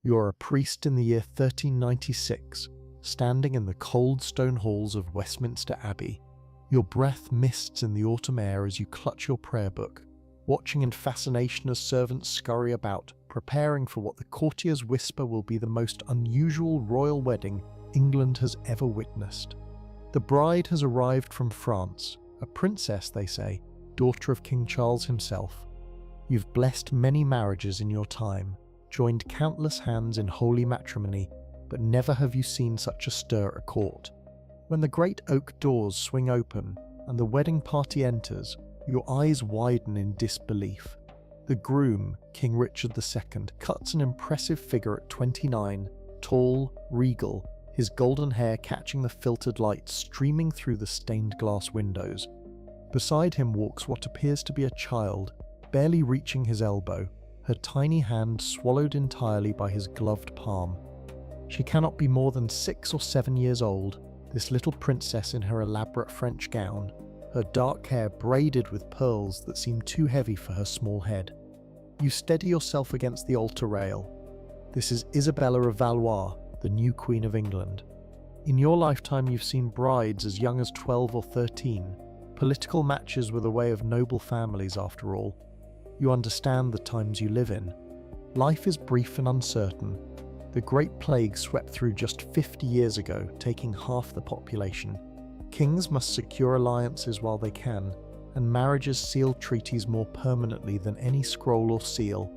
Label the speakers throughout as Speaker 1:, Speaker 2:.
Speaker 1: You're a priest in the year 1396, standing in the cold stone halls of Westminster Abbey. Your breath mists in the autumn air as you clutch your prayer book, watching in fascination as servants scurry about, preparing for what the courtiers whisper will be the most unusual royal wedding England has ever witnessed. The bride has arrived from France, a princess, they say, daughter of King Charles himself. You've blessed many marriages in your time, joined countless hands in holy matrimony, but never have you seen such a stir at court. When the great oak doors swing open and the wedding party enters, your eyes widen in disbelief. The groom, King Richard II, cuts an impressive figure at 29, tall, regal, his golden hair catching the filtered light streaming through the stained glass windows. Beside him walks what appears to be a child, barely reaching his elbow, her tiny hand swallowed entirely by his gloved palm. She cannot be more than 6 or 7 years old, this little princess in her elaborate French gown, her dark hair braided with pearls that seem too heavy for her small head. You steady yourself against the altar rail. This is Isabella of Valois, the new Queen of England. In your lifetime you've seen brides as young as 12 or 13. Political matches were the way of noble families after all. You understand the times you live in. Life is brief and uncertain. The Great Plague swept through just 50 years ago, taking half the population. Kings must secure alliances while they can, and marriages seal treaties more permanently than any scroll or seal.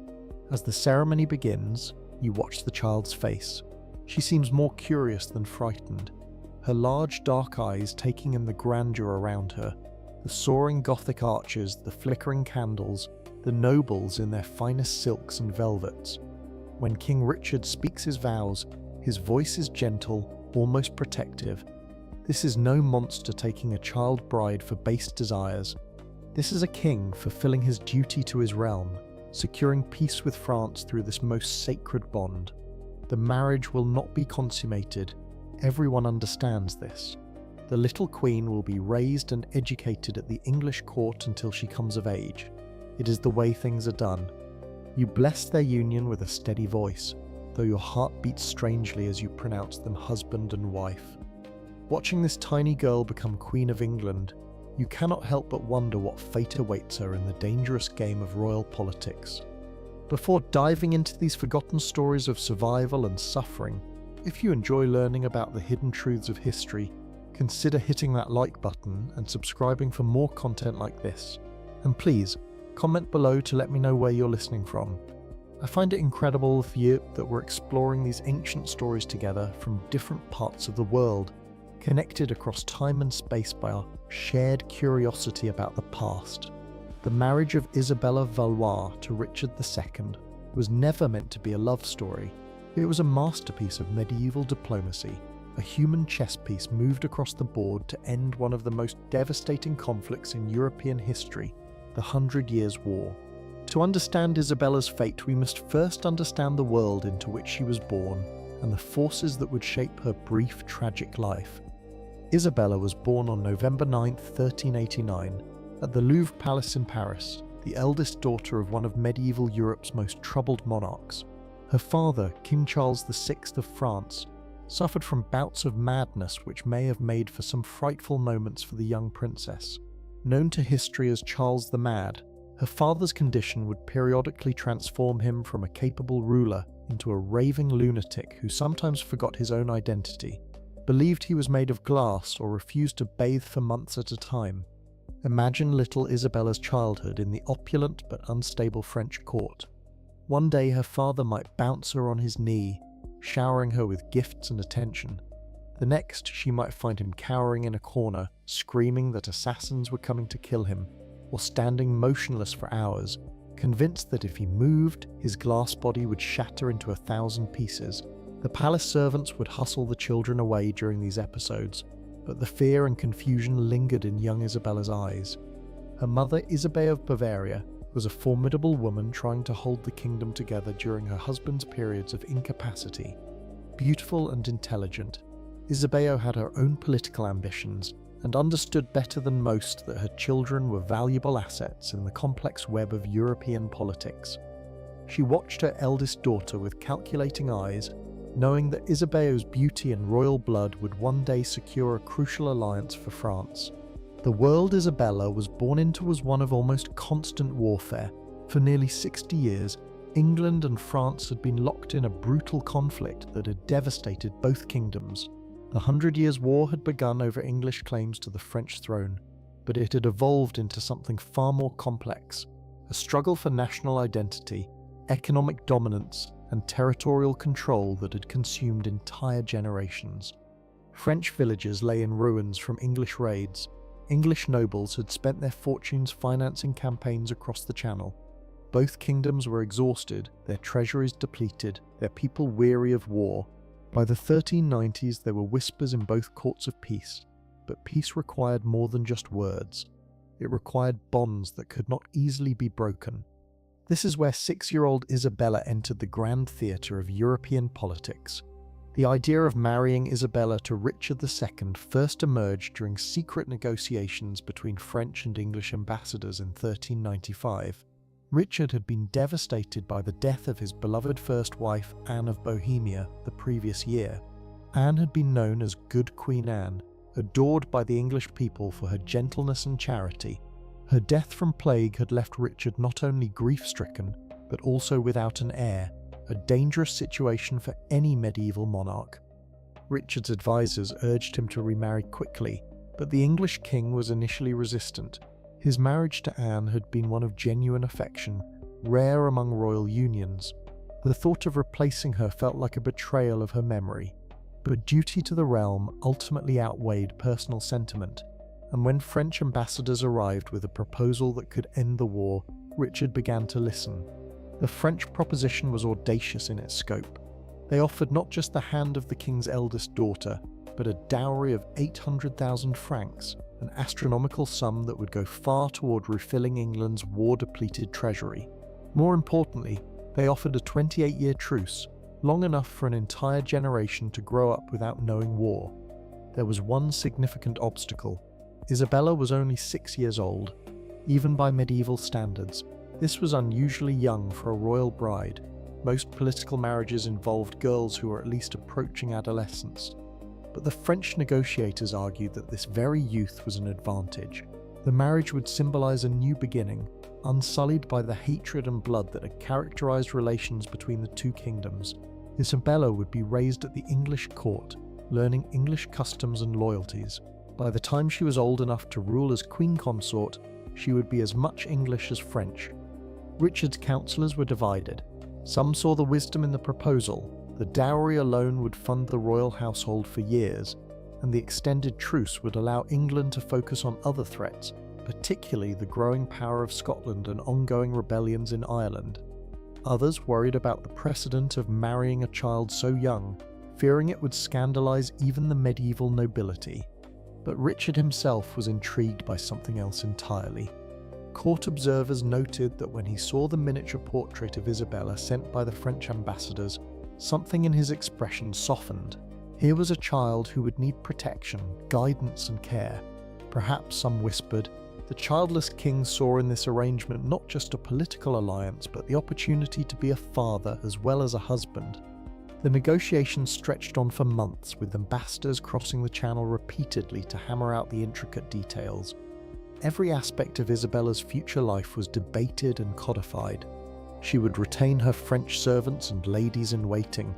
Speaker 1: As the ceremony begins, you watch the child's face. She seems more curious than frightened, her large dark eyes taking in the grandeur around her, the soaring Gothic arches, the flickering candles, the nobles in their finest silks and velvets. When King Richard speaks his vows, his voice is gentle, almost protective. This is no monster taking a child bride for base desires. This is a king fulfilling his duty to his realm, securing peace with France through this most sacred bond. The marriage will not be consummated. Everyone understands this. The little queen will be raised and educated at the English court until she comes of age. It is the way things are done. You bless their union with a steady voice, though your heart beats strangely as you pronounce them husband and wife. Watching this tiny girl become Queen of England, you cannot help but wonder what fate awaits her in the dangerous game of royal politics. Before diving into these forgotten stories of survival and suffering, if you enjoy learning about the hidden truths of history, consider hitting that like button and subscribing for more content like this. And please, comment below to let me know where you're listening from. I find it incredible that we're exploring these ancient stories together from different parts of the world, connected across time and space by our shared curiosity about the past. The marriage of Isabella of Valois to Richard II was never meant to be a love story. It was a masterpiece of medieval diplomacy, a human chess piece moved across the board to end one of the most devastating conflicts in European history, the 100 Years' War. To understand Isabella's fate, we must first understand the world into which she was born and the forces that would shape her brief, tragic life. Isabella was born on November 9, 1389, at the Louvre Palace in Paris, the eldest daughter of one of medieval Europe's most troubled monarchs. Her father, King Charles VI of France, suffered from bouts of madness which may have made for some frightful moments for the young princess. Known to history as Charles the Mad, her father's condition would periodically transform him from a capable ruler into a raving lunatic who sometimes forgot his own identity, believed he was made of glass, or refused to bathe for months at a time. Imagine little Isabella's childhood in the opulent but unstable French court. One day her father might bounce her on his knee, showering her with gifts and attention. The next she might find him cowering in a corner, screaming that assassins were coming to kill him, or standing motionless for hours, convinced that if he moved, his glass body would shatter into 1,000 pieces. The palace servants would hustle the children away during these episodes, but the fear and confusion lingered in young Isabella's eyes. Her mother, Isabella of Bavaria, was a formidable woman trying to hold the kingdom together during her husband's periods of incapacity. Beautiful and intelligent, Isabella had her own political ambitions and understood better than most that her children were valuable assets in the complex web of European politics. She watched her eldest daughter with calculating eyes, knowing that Isabeau's beauty and royal blood would one day secure a crucial alliance for France. The world Isabella was born into was one of almost constant warfare. For nearly 60 years, England and France had been locked in a brutal conflict that had devastated both kingdoms. The 100 Years' War had begun over English claims to the French throne, but it had evolved into something far more complex, a struggle for national identity, economic dominance, and territorial control that had consumed entire generations. French villages lay in ruins from English raids. English nobles had spent their fortunes financing campaigns across the Channel. Both kingdoms were exhausted, their treasuries depleted, their people weary of war. By the 1390s, there were whispers in both courts of peace, but peace required more than just words. It required bonds that could not easily be broken. This is where 6-year-old Isabella entered the grand theatre of European politics. The idea of marrying Isabella to Richard II first emerged during secret negotiations between French and English ambassadors in 1395. Richard had been devastated by the death of his beloved first wife, Anne of Bohemia, the previous year. Anne had been known as Good Queen Anne, adored by the English people for her gentleness and charity. Her death from plague had left Richard not only grief-stricken, but also without an heir, a dangerous situation for any medieval monarch. Richard's advisors urged him to remarry quickly, but the English king was initially resistant. His marriage to Anne had been one of genuine affection, rare among royal unions. The thought of replacing her felt like a betrayal of her memory, but duty to the realm ultimately outweighed personal sentiment, and when French ambassadors arrived with a proposal that could end the war, Richard began to listen. The French proposition was audacious in its scope. They offered not just the hand of the king's eldest daughter, but a dowry of 800,000 francs, an astronomical sum that would go far toward refilling England's war-depleted treasury. More importantly, they offered a 28-year truce, long enough for an entire generation to grow up without knowing war. There was one significant obstacle. Isabella was only 6 years old. Even by medieval standards, this was unusually young for a royal bride. Most political marriages involved girls who were at least approaching adolescence. But the French negotiators argued that this very youth was an advantage. The marriage would symbolize a new beginning, unsullied by the hatred and blood that had characterized relations between the two kingdoms. Isabella would be raised at the English court, learning English customs and loyalties. By the time she was old enough to rule as queen consort, she would be as much English as French. Richard's counsellors were divided. Some saw the wisdom in the proposal. The dowry alone would fund the royal household for years, and the extended truce would allow England to focus on other threats, particularly the growing power of Scotland and ongoing rebellions in Ireland. Others worried about the precedent of marrying a child so young, fearing it would scandalize even the medieval nobility. But Richard himself was intrigued by something else entirely. Court observers noted that when he saw the miniature portrait of Isabella sent by the French ambassadors, something in his expression softened. Here was a child who would need protection, guidance and care. Perhaps, some whispered, the childless king saw in this arrangement not just a political alliance, but the opportunity to be a father as well as a husband. The negotiations stretched on for months, with ambassadors crossing the Channel repeatedly to hammer out the intricate details. Every aspect of Isabella's future life was debated and codified. She would retain her French servants and ladies-in-waiting.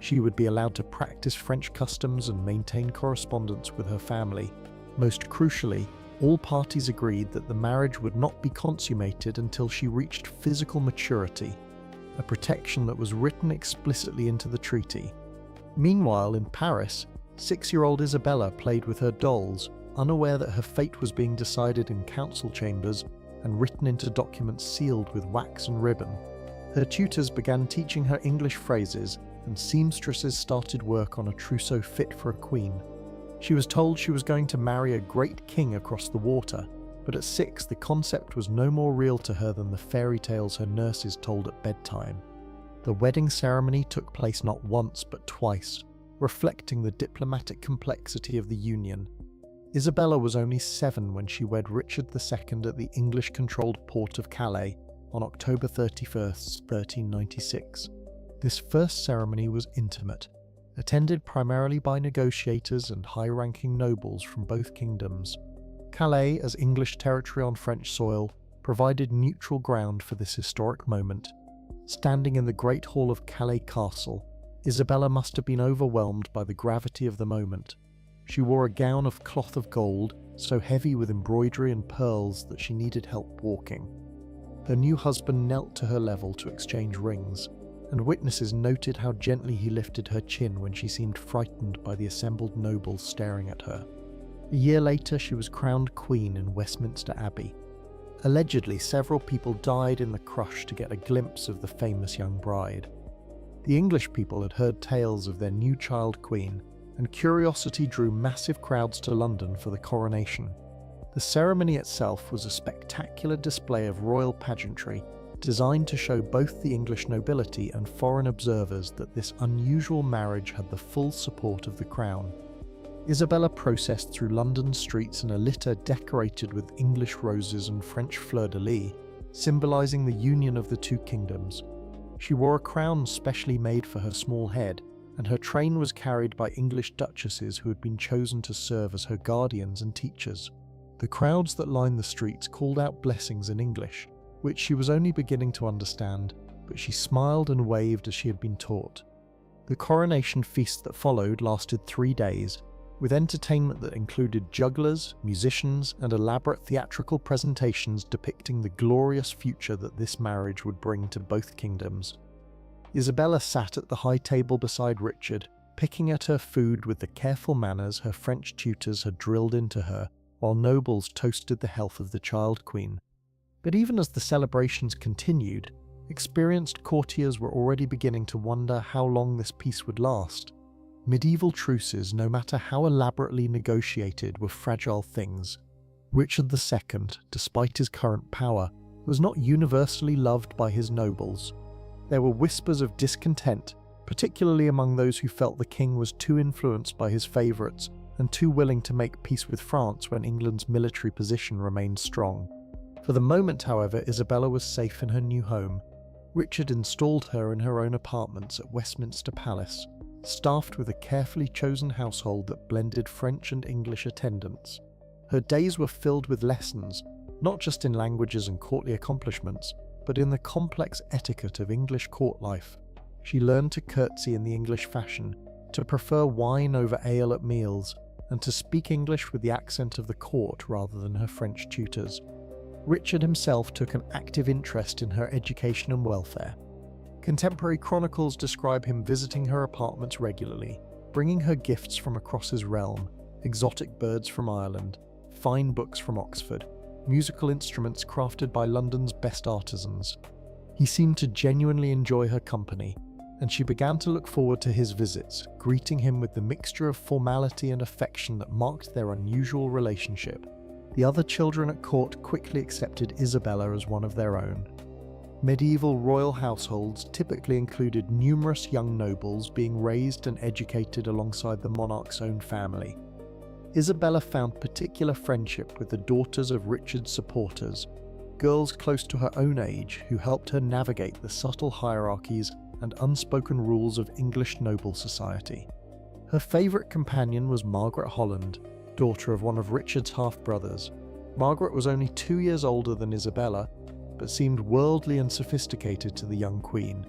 Speaker 1: She would be allowed to practice French customs and maintain correspondence with her family. Most crucially, all parties agreed that the marriage would not be consummated until she reached physical maturity, a protection that was written explicitly into the treaty. Meanwhile, in Paris, 6-year-old Isabella played with her dolls, unaware that her fate was being decided in council chambers and written into documents sealed with wax and ribbon. Her tutors began teaching her English phrases, and seamstresses started work on a trousseau fit for a queen. She was told she was going to marry a great king across the water, but at 6 the concept was no more real to her than the fairy tales her nurses told at bedtime. The wedding ceremony took place not once but twice, reflecting the diplomatic complexity of the union. Isabella was only 7 when she wed Richard II at the English-controlled port of Calais on October 31st, 1396. This first ceremony was intimate, attended primarily by negotiators and high-ranking nobles from both kingdoms. Calais, as English territory on French soil, provided neutral ground for this historic moment. Standing in the Great Hall of Calais Castle, Isabella must have been overwhelmed by the gravity of the moment. She wore a gown of cloth of gold, so heavy with embroidery and pearls that she needed help walking. Her new husband knelt to her level to exchange rings, and witnesses noted how gently he lifted her chin when she seemed frightened by the assembled nobles staring at her. A year later, she was crowned queen in Westminster Abbey. Allegedly, several people died in the crush to get a glimpse of the famous young bride. The English people had heard tales of their new child queen, and curiosity drew massive crowds to London for the coronation. The ceremony itself was a spectacular display of royal pageantry, designed to show both the English nobility and foreign observers that this unusual marriage had the full support of the crown. Isabella processed through London's streets in a litter decorated with English roses and French fleur-de-lis, symbolising the union of the two kingdoms. She wore a crown specially made for her small head, and her train was carried by English duchesses who had been chosen to serve as her guardians and teachers. The crowds that lined the streets called out blessings in English, which she was only beginning to understand, but she smiled and waved as she had been taught. The coronation feast that followed lasted 3 days, with entertainment that included jugglers, musicians, and elaborate theatrical presentations depicting the glorious future that this marriage would bring to both kingdoms. Isabella sat at the high table beside Richard, picking at her food with the careful manners her French tutors had drilled into her, while nobles toasted the health of the child queen. But even as the celebrations continued, experienced courtiers were already beginning to wonder how long this peace would last. Medieval truces, no matter how elaborately negotiated, were fragile things. Richard II, despite his current power, was not universally loved by his nobles. There were whispers of discontent, particularly among those who felt the king was too influenced by his favourites and too willing to make peace with France when England's military position remained strong. For the moment, however, Isabella was safe in her new home. Richard installed her in her own apartments at Westminster Palace, staffed with a carefully chosen household that blended French and English attendants. Her days were filled with lessons, not just in languages and courtly accomplishments, but in the complex etiquette of English court life. She learned to curtsy in the English fashion, to prefer wine over ale at meals, and to speak English with the accent of the court rather than her French tutors. Richard himself took an active interest in her education and welfare. Contemporary chronicles describe him visiting her apartments regularly, bringing her gifts from across his realm, exotic birds from Ireland, fine books from Oxford, musical instruments crafted by London's best artisans. He seemed to genuinely enjoy her company, and she began to look forward to his visits, greeting him with the mixture of formality and affection that marked their unusual relationship. The other children at court quickly accepted Isabella as one of their own. Medieval royal households typically included numerous young nobles being raised and educated alongside the monarch's own family. Isabella found particular friendship with the daughters of Richard's supporters, girls close to her own age who helped her navigate the subtle hierarchies and unspoken rules of English noble society. Her favourite companion was Margaret Holland, daughter of one of Richard's half-brothers. Margaret was only 2 years older than Isabella, but seemed worldly and sophisticated to the young queen.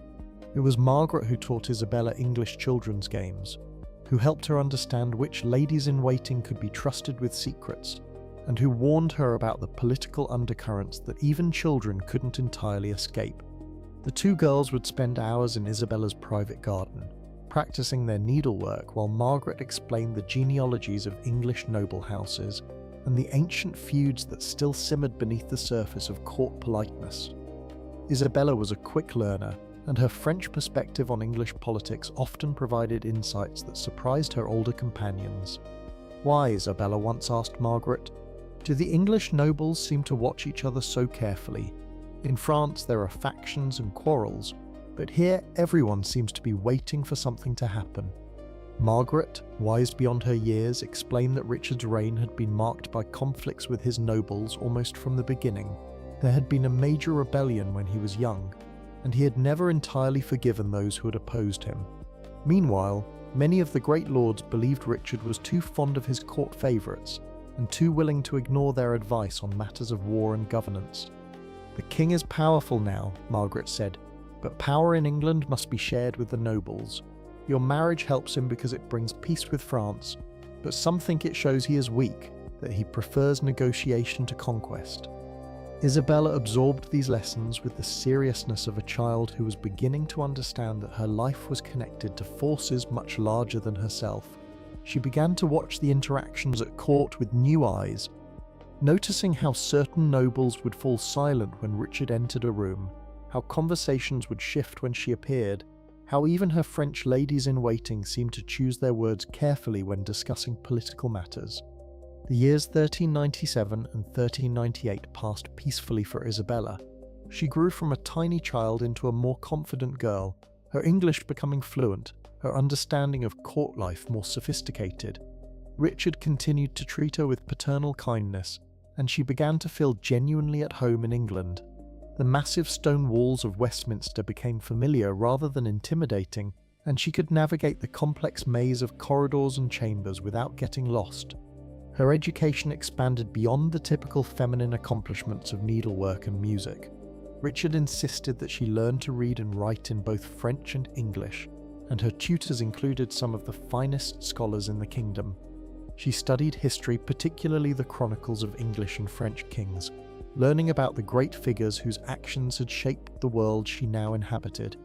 Speaker 1: It was Margaret who taught Isabella English children's games, who helped her understand which ladies-in-waiting could be trusted with secrets, and who warned her about the political undercurrents that even children couldn't entirely escape. The two girls would spend hours in Isabella's private garden, practicing their needlework while Margaret explained the genealogies of English noble houses and the ancient feuds that still simmered beneath the surface of court politeness. Isabella was a quick learner, and her French perspective on English politics often provided insights that surprised her older companions. "Why," Isabella once asked Margaret, "do the English nobles seem to watch each other so carefully? In France there are factions and quarrels, but here everyone seems to be waiting for something to happen." Margaret, wise beyond her years, explained that Richard's reign had been marked by conflicts with his nobles almost from the beginning. There had been a major rebellion when he was young, and he had never entirely forgiven those who had opposed him. Meanwhile, many of the great lords believed Richard was too fond of his court favourites and too willing to ignore their advice on matters of war and governance. "The king is powerful now," Margaret said, "but power in England must be shared with the nobles. Your marriage helps him because it brings peace with France, but some think it shows he is weak, that he prefers negotiation to conquest." Isabella absorbed these lessons with the seriousness of a child who was beginning to understand that her life was connected to forces much larger than herself. She began to watch the interactions at court with new eyes, noticing how certain nobles would fall silent when Richard entered a room, how conversations would shift when she appeared, how even her French ladies-in-waiting seemed to choose their words carefully when discussing political matters. The years 1397 and 1398 passed peacefully for Isabella. She grew from a tiny child into a more confident girl, her English becoming fluent, her understanding of court life more sophisticated. Richard continued to treat her with paternal kindness, and she began to feel genuinely at home in England. The massive stone walls of Westminster became familiar rather than intimidating, and she could navigate the complex maze of corridors and chambers without getting lost. Her education expanded beyond the typical feminine accomplishments of needlework and music. Richard insisted that she learn to read and write in both French and English, and her tutors included some of the finest scholars in the kingdom. She studied history, particularly the chronicles of English and French kings, learning about the great figures whose actions had shaped the world she now inhabited.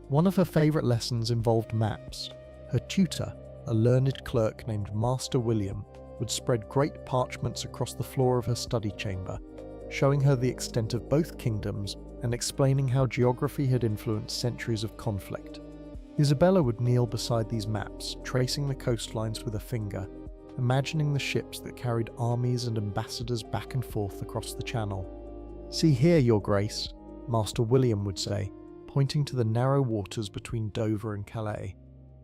Speaker 1: One of her favourite lessons involved maps. Her tutor, a learned clerk named Master William, would spread great parchments across the floor of her study chamber, showing her the extent of both kingdoms and explaining how geography had influenced centuries of conflict. Isabella would kneel beside these maps, tracing the coastlines with a finger, imagining the ships that carried armies and ambassadors back and forth across the channel. "See here, Your Grace," Master William would say, pointing to the narrow waters between Dover and Calais.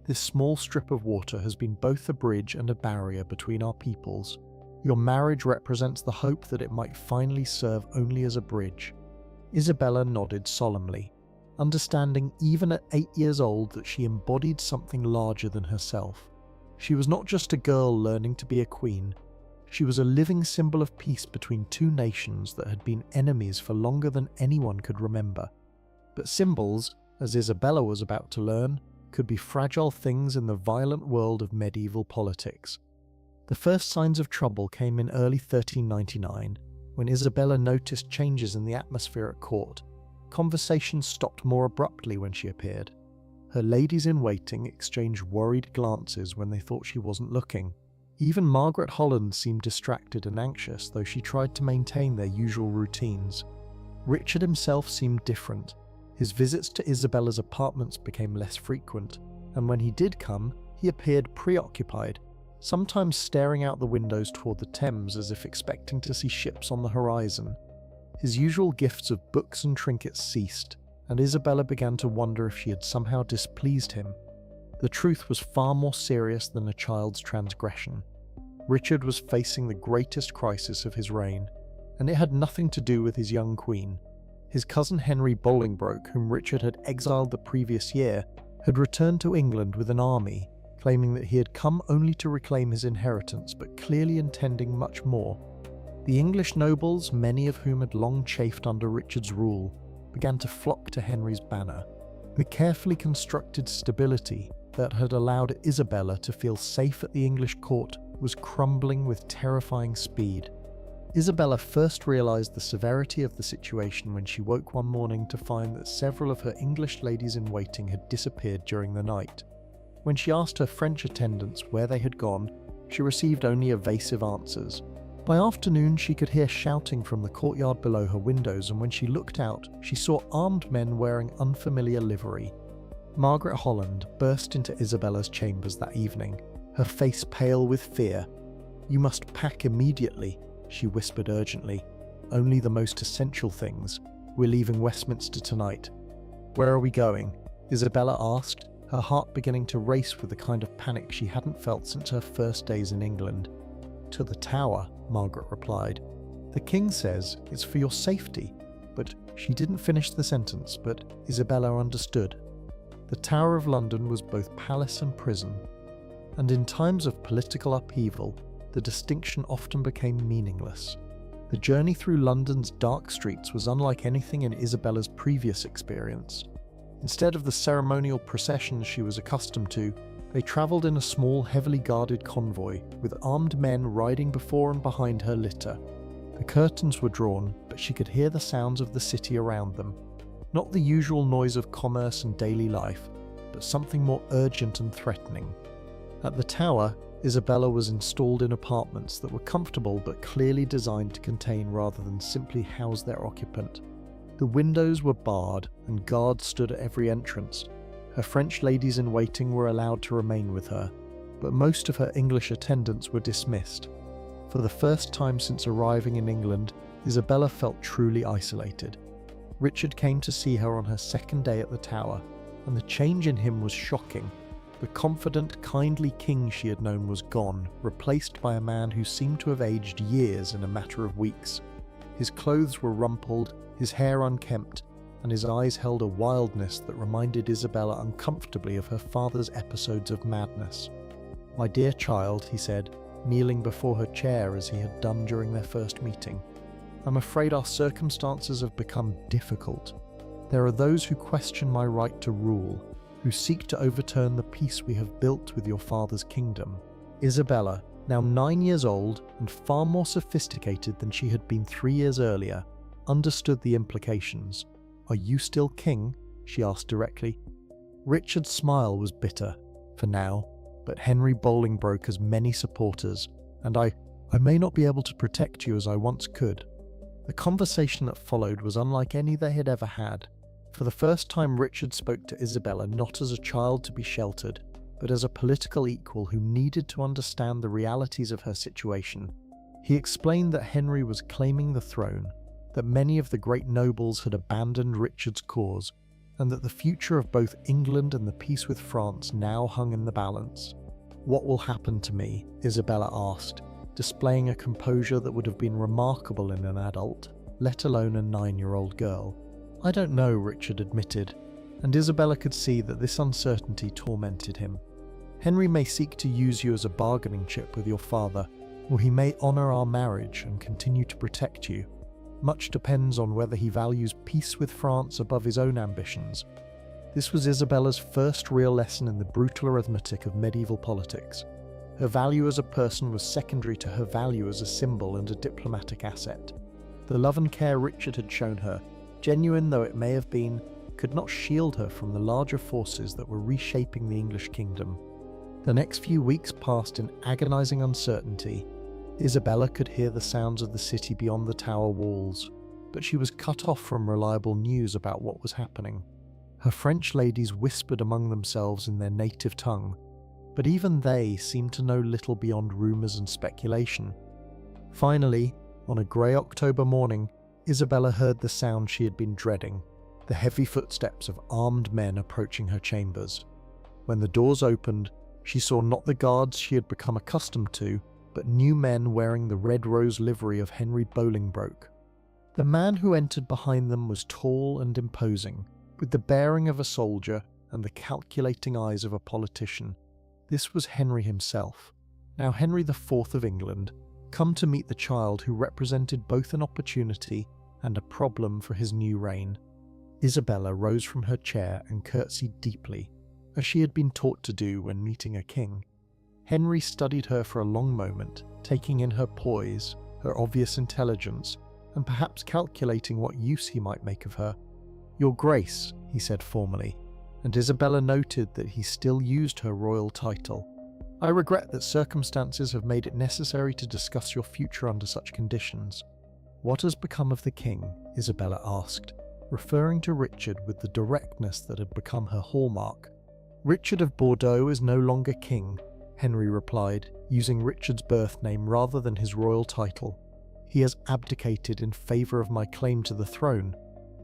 Speaker 1: "This small strip of water has been both a bridge and a barrier between our peoples. Your marriage represents the hope that it might finally serve only as a bridge." Isabella nodded solemnly, understanding even at 8 years old that she embodied something larger than herself. She was not just a girl learning to be a queen. She was a living symbol of peace between two nations that had been enemies for longer than anyone could remember. But symbols, as Isabella was about to learn, could be fragile things in the violent world of medieval politics. The first signs of trouble came in early 1399, when Isabella noticed changes in the atmosphere at court. Conversations stopped more abruptly when she appeared. Her ladies-in-waiting exchanged worried glances when they thought she wasn't looking. Even Margaret Holland seemed distracted and anxious, though she tried to maintain their usual routines. Richard himself seemed different. His visits to Isabella's apartments became less frequent, and when he did come, he appeared preoccupied, sometimes staring out the windows toward the Thames as if expecting to see ships on the horizon. His usual gifts of books and trinkets ceased, and Isabella began to wonder if she had somehow displeased him. The truth was far more serious than a child's transgression. Richard was facing the greatest crisis of his reign, and it had nothing to do with his young queen. His cousin Henry Bolingbroke, whom Richard had exiled the previous year, had returned to England with an army, claiming that he had come only to reclaim his inheritance, but clearly intending much more. The English nobles, many of whom had long chafed under Richard's rule, began to flock to Henry's banner. The carefully constructed stability that had allowed Isabella to feel safe at the English court was crumbling with terrifying speed. Isabella first realised the severity of the situation when she woke one morning to find that several of her English ladies-in-waiting had disappeared during the night. When she asked her French attendants where they had gone, she received only evasive answers. By afternoon, she could hear shouting from the courtyard below her windows, and when she looked out, she saw armed men wearing unfamiliar livery. Margaret Holland burst into Isabella's chambers that evening, her face pale with fear. "You must pack immediately," she whispered urgently. "Only the most essential things. We're leaving Westminster tonight." "Where are we going?" Isabella asked, her heart beginning to race with the kind of panic she hadn't felt since her first days in England. "To the Tower," Margaret replied. The king says it's for your safety, but she didn't finish the sentence, but Isabella understood. The Tower of London was both palace and prison, and in times of political upheaval, the distinction often became meaningless. The journey through London's dark streets was unlike anything in Isabella's previous experience. Instead of the ceremonial processions she was accustomed to, they travelled in a small, heavily guarded convoy, with armed men riding before and behind her litter. The curtains were drawn, but she could hear the sounds of the city around them. Not the usual noise of commerce and daily life, but something more urgent and threatening. At the tower, Isabella was installed in apartments that were comfortable but clearly designed to contain rather than simply house their occupant. The windows were barred and guards stood at every entrance. Her French ladies-in-waiting were allowed to remain with her, but most of her English attendants were dismissed. For the first time since arriving in England, Isabella felt truly isolated. Richard came to see her on her second day at the tower, and the change in him was shocking. The confident, kindly king she had known was gone, replaced by a man who seemed to have aged years in a matter of weeks. His clothes were rumpled, his hair unkempt, and his eyes held a wildness that reminded Isabella uncomfortably of her father's episodes of madness. "My dear child," he said, kneeling before her chair as he had done during their first meeting, "I'm afraid our circumstances have become difficult. There are those who question my right to rule, who seek to overturn the peace we have built with your father's kingdom." Isabella, now 9 years old and far more sophisticated than she had been 3 years earlier, understood the implications. "Are you still king?" she asked directly. Richard's smile was bitter, for now, but Henry Bolingbroke has many supporters, and I may not be able to protect you as I once could. The conversation that followed was unlike any they had ever had. For the first time, Richard spoke to Isabella not as a child to be sheltered, but as a political equal who needed to understand the realities of her situation. He explained that Henry was claiming the throne, that many of the great nobles had abandoned Richard's cause, and that the future of both England and the peace with France now hung in the balance. "What will happen to me?" Isabella asked, displaying a composure that would have been remarkable in an adult, let alone a 9-year-old girl. "I don't know," Richard admitted, and Isabella could see that this uncertainty tormented him. "Henry may seek to use you as a bargaining chip with your father, or he may honour our marriage and continue to protect you. Much depends on whether he values peace with France above his own ambitions." This was Isabella's first real lesson in the brutal arithmetic of medieval politics. Her value as a person was secondary to her value as a symbol and a diplomatic asset. The love and care Richard had shown her, genuine though it may have been, could not shield her from the larger forces that were reshaping the English kingdom. The next few weeks passed in agonizing uncertainty. Isabella could hear the sounds of the city beyond the tower walls, but she was cut off from reliable news about what was happening. Her French ladies whispered among themselves in their native tongue, but even they seemed to know little beyond rumours and speculation. Finally, on a grey October morning, Isabella heard the sound she had been dreading, the heavy footsteps of armed men approaching her chambers. When the doors opened, she saw not the guards she had become accustomed to, but new men wearing the red rose livery of Henry Bolingbroke. The man who entered behind them was tall and imposing, with the bearing of a soldier and the calculating eyes of a politician. This was Henry himself, now Henry IV of England, come to meet the child who represented both an opportunity and a problem for his new reign. Isabella rose from her chair and curtsied deeply, as she had been taught to do when meeting a king. Henry studied her for a long moment, taking in her poise, her obvious intelligence, and perhaps calculating what use he might make of her. "Your Grace," he said formally, and Isabella noted that he still used her royal title. "I regret that circumstances have made it necessary to discuss your future under such conditions." "What has become of the king?" Isabella asked, referring to Richard with the directness that had become her hallmark. "Richard of Bordeaux is no longer king," Henry replied, using Richard's birth name rather than his royal title. "He has abdicated in favour of my claim to the throne."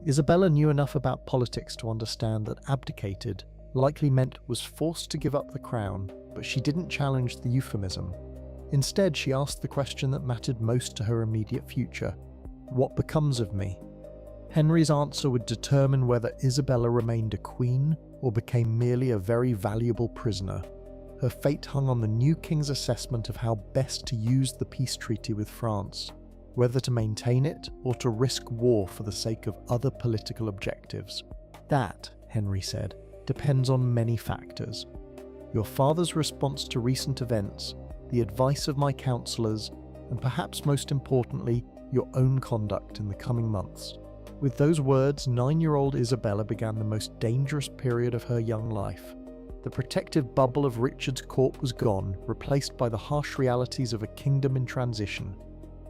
Speaker 1: Isabella knew enough about politics to understand that abdicated likely meant was forced to give up the crown, but she didn't challenge the euphemism. Instead, she asked the question that mattered most to her immediate future: what becomes of me? Henry's answer would determine whether Isabella remained a queen or became merely a very valuable prisoner. Her fate hung on the new king's assessment of how best to use the peace treaty with France, whether to maintain it or to risk war for the sake of other political objectives. That, Henry said, depends on many factors: your father's response to recent events, the advice of my counselors, and perhaps most importantly, your own conduct in the coming months. With those words, 9-year-old Isabella began the most dangerous period of her young life. The protective bubble of Richard's court was gone, replaced by the harsh realities of a kingdom in transition.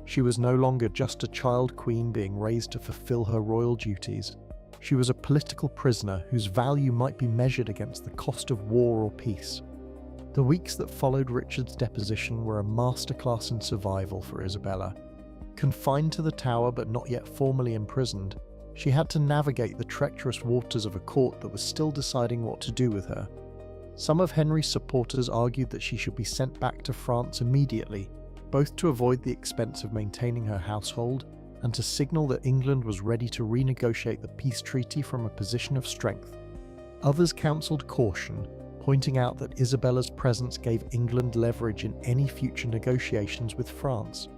Speaker 1: She was no longer just a child queen being raised to fulfill her royal duties. She was a political prisoner whose value might be measured against the cost of war or peace. The weeks that followed Richard's deposition were a masterclass in survival for Isabella. Confined to the tower but not yet formally imprisoned, she had to navigate the treacherous waters of a court that was still deciding what to do with her. Some of Henry's supporters argued that she should be sent back to France immediately, both to avoid the expense of maintaining her household and to signal that England was ready to renegotiate the peace treaty from a position of strength. Others counselled caution, pointing out that Isabella's presence gave England leverage in any future negotiations with France.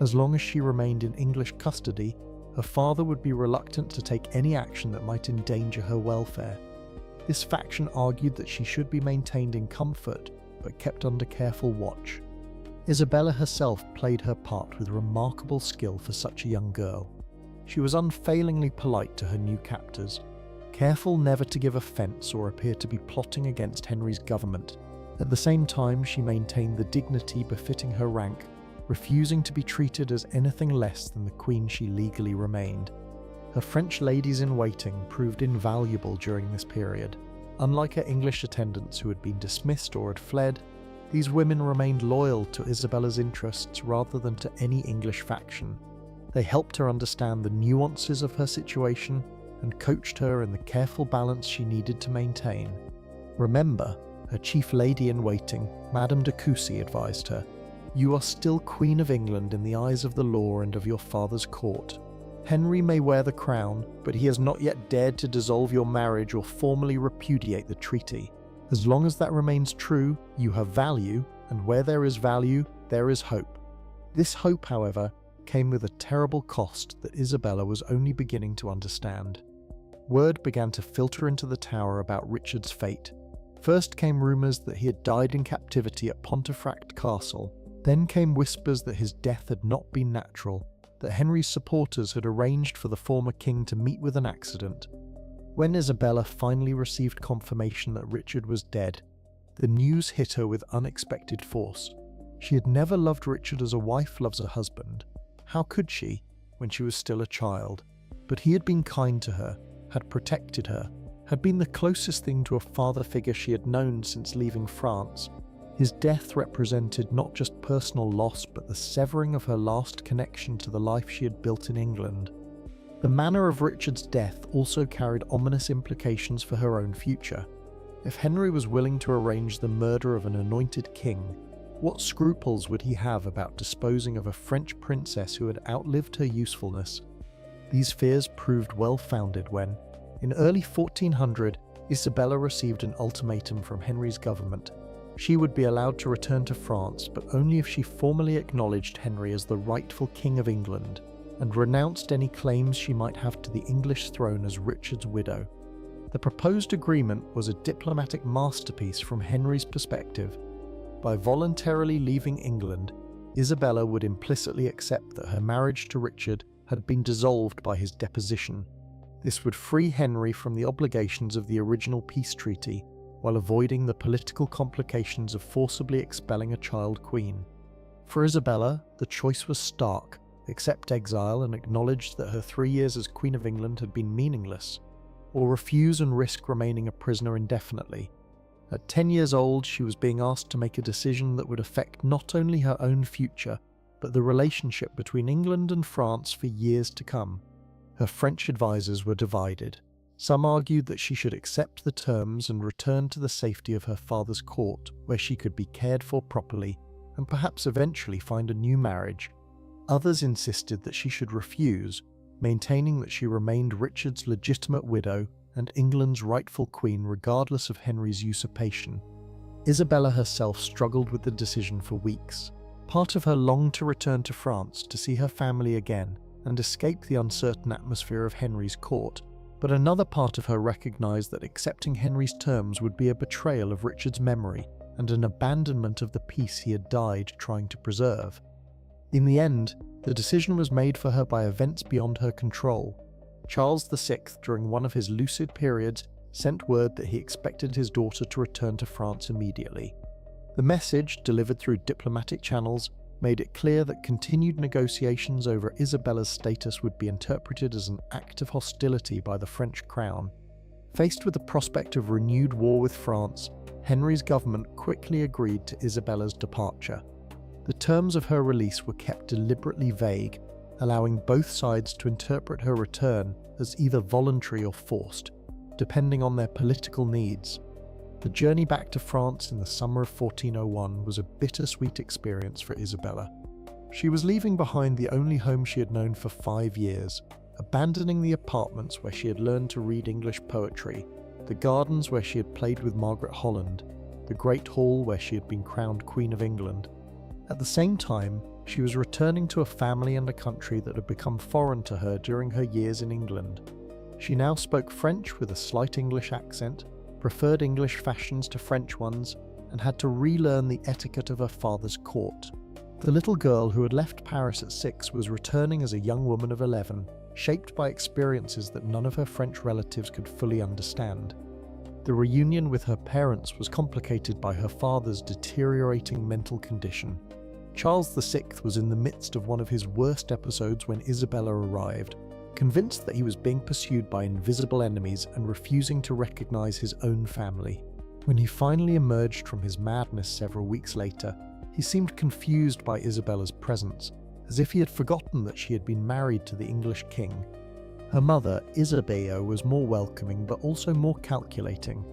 Speaker 1: As long as she remained in English custody, her father would be reluctant to take any action that might endanger her welfare. This faction argued that she should be maintained in comfort, but kept under careful watch. Isabella herself played her part with remarkable skill for such a young girl. She was unfailingly polite to her new captors, careful never to give offence or appear to be plotting against Henry's government. At the same time, she maintained the dignity befitting her rank, refusing to be treated as anything less than the queen she legally remained. Her French ladies-in-waiting proved invaluable during this period. Unlike her English attendants who had been dismissed or had fled, these women remained loyal to Isabella's interests rather than to any English faction. They helped her understand the nuances of her situation and coached her in the careful balance she needed to maintain. Remember, her chief lady-in-waiting, Madame de Coucy, advised her, "You are still Queen of England in the eyes of the law and of your father's court. Henry may wear the crown, but he has not yet dared to dissolve your marriage or formally repudiate the treaty. As long as that remains true, you have value, and where there is value, there is hope." This hope, however, came with a terrible cost that Isabella was only beginning to understand. Word began to filter into the tower about Richard's fate. First came rumours that he had died in captivity at Pontefract Castle. Then came whispers that his death had not been natural, that Henry's supporters had arranged for the former king to meet with an accident. When Isabella finally received confirmation that Richard was dead, the news hit her with unexpected force. She had never loved Richard as a wife loves a husband. How could she, when she was still a child? But he had been kind to her, had protected her, had been the closest thing to a father figure she had known since leaving France. His death represented not just personal loss, but the severing of her last connection to the life she had built in England. The manner of Richard's death also carried ominous implications for her own future. If Henry was willing to arrange the murder of an anointed king, what scruples would he have about disposing of a French princess who had outlived her usefulness? These fears proved well-founded when, in early 1400, Isabella received an ultimatum from Henry's government. She would be allowed to return to France, but only if she formally acknowledged Henry as the rightful King of England, and renounced any claims she might have to the English throne as Richard's widow. The proposed agreement was a diplomatic masterpiece from Henry's perspective. By voluntarily leaving England, Isabella would implicitly accept that her marriage to Richard had been dissolved by his deposition. This would free Henry from the obligations of the original peace treaty, while avoiding the political complications of forcibly expelling a child queen. For Isabella, the choice was stark: accept exile and acknowledge that her 3 years as Queen of England had been meaningless, or refuse and risk remaining a prisoner indefinitely. At 10 years old, she was being asked to make a decision that would affect not only her own future, but the relationship between England and France for years to come. Her French advisors were divided. Some argued that she should accept the terms and return to the safety of her father's court, where she could be cared for properly, and perhaps eventually find a new marriage. Others insisted that she should refuse, maintaining that she remained Richard's legitimate widow and England's rightful queen regardless of Henry's usurpation. Isabella herself struggled with the decision for weeks. Part of her longed to return to France to see her family again and escape the uncertain atmosphere of Henry's court, but another part of her recognized that accepting Henry's terms would be a betrayal of Richard's memory and an abandonment of the peace he had died trying to preserve. In the end, the decision was made for her by events beyond her control. Charles VI, during one of his lucid periods, sent word that he expected his daughter to return to France immediately. The message, delivered through diplomatic channels, made it clear that continued negotiations over Isabella's status would be interpreted as an act of hostility by the French crown. Faced with the prospect of renewed war with France, Henry's government quickly agreed to Isabella's departure. The terms of her release were kept deliberately vague, allowing both sides to interpret her return as either voluntary or forced, depending on their political needs. The journey back to France in the summer of 1401 was a bittersweet experience for Isabella. She was leaving behind the only home she had known for 5 years, abandoning the apartments where she had learned to read English poetry, the gardens where she had played with Margaret Holland, the great hall where she had been crowned Queen of England. At the same time, she was returning to a family and a country that had become foreign to her during her years in England. She now spoke French with a slight English accent, preferred English fashions to French ones, and had to relearn the etiquette of her father's court. The little girl who had left Paris at 6 was returning as a young woman of 11, shaped by experiences that none of her French relatives could fully understand. The reunion with her parents was complicated by her father's deteriorating mental condition. Charles VI was in the midst of one of his worst episodes when Isabella arrived, convinced that he was being pursued by invisible enemies and refusing to recognize his own family. When he finally emerged from his madness several weeks later, he seemed confused by Isabella's presence, as if he had forgotten that she had been married to the English king. Her mother, Isabeau, was more welcoming but also more calculating.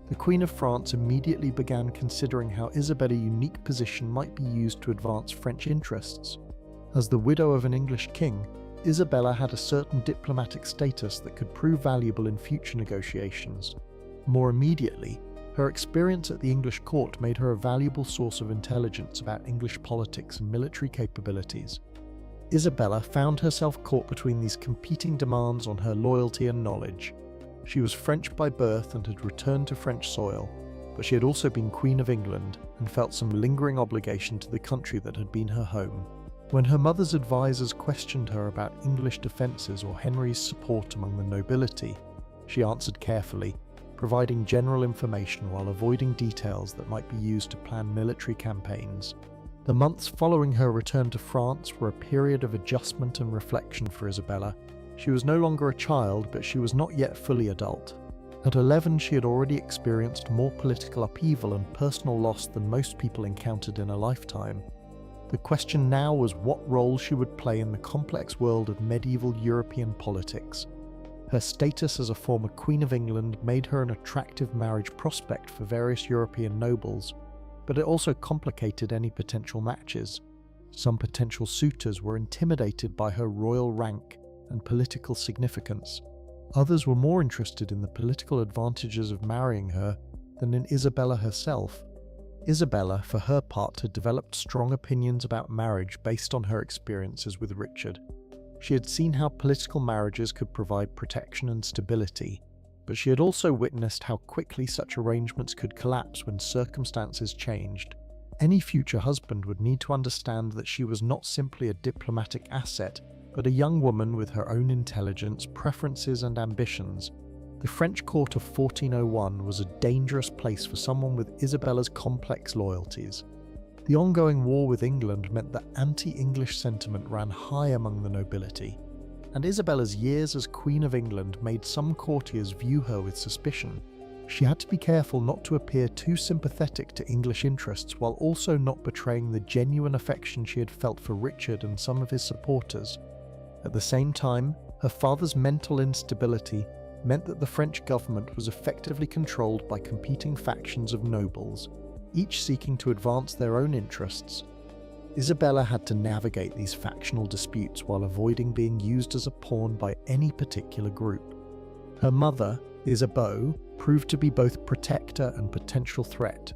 Speaker 1: The Queen of France immediately began considering how Isabella's unique position might be used to advance French interests. As the widow of an English king, Isabella had a certain diplomatic status that could prove valuable in future negotiations. More immediately, her experience at the English court made her a valuable source of intelligence about English politics and military capabilities. Isabella found herself caught between these competing demands on her loyalty and knowledge. She was French by birth and had returned to French soil, but she had also been Queen of England and felt some lingering obligation to the country that had been her home. When her mother's advisors questioned her about English defences or Henry's support among the nobility, she answered carefully, providing general information while avoiding details that might be used to plan military campaigns. The months following her return to France were a period of adjustment and reflection for Isabella. She was no longer a child, but she was not yet fully adult. At 11, she had already experienced more political upheaval and personal loss than most people encountered in a lifetime. The question now was what role she would play in the complex world of medieval European politics. Her status as a former Queen of England made her an attractive marriage prospect for various European nobles, but it also complicated any potential matches. Some potential suitors were intimidated by her royal rank and political significance. Others were more interested in the political advantages of marrying her than in Isabella herself. Isabella, for her part, had developed strong opinions about marriage based on her experiences with Richard. She had seen how political marriages could provide protection and stability, but she had also witnessed how quickly such arrangements could collapse when circumstances changed. Any future husband would need to understand that she was not simply a diplomatic asset, but a young woman with her own intelligence, preferences, and ambitions. The French court of 1401 was a dangerous place for someone with Isabella's complex loyalties. The ongoing war with England meant that anti-English sentiment ran high among the nobility, and Isabella's years as Queen of England made some courtiers view her with suspicion. She had to be careful not to appear too sympathetic to English interests while also not betraying the genuine affection she had felt for Richard and some of his supporters. At the same time, her father's mental instability meant that the French government was effectively controlled by competing factions of nobles, each seeking to advance their own interests Isabella had to navigate these factional disputes while avoiding being used as a pawn by any particular group. Her mother, Isabeau, proved to be both protector and potential threat.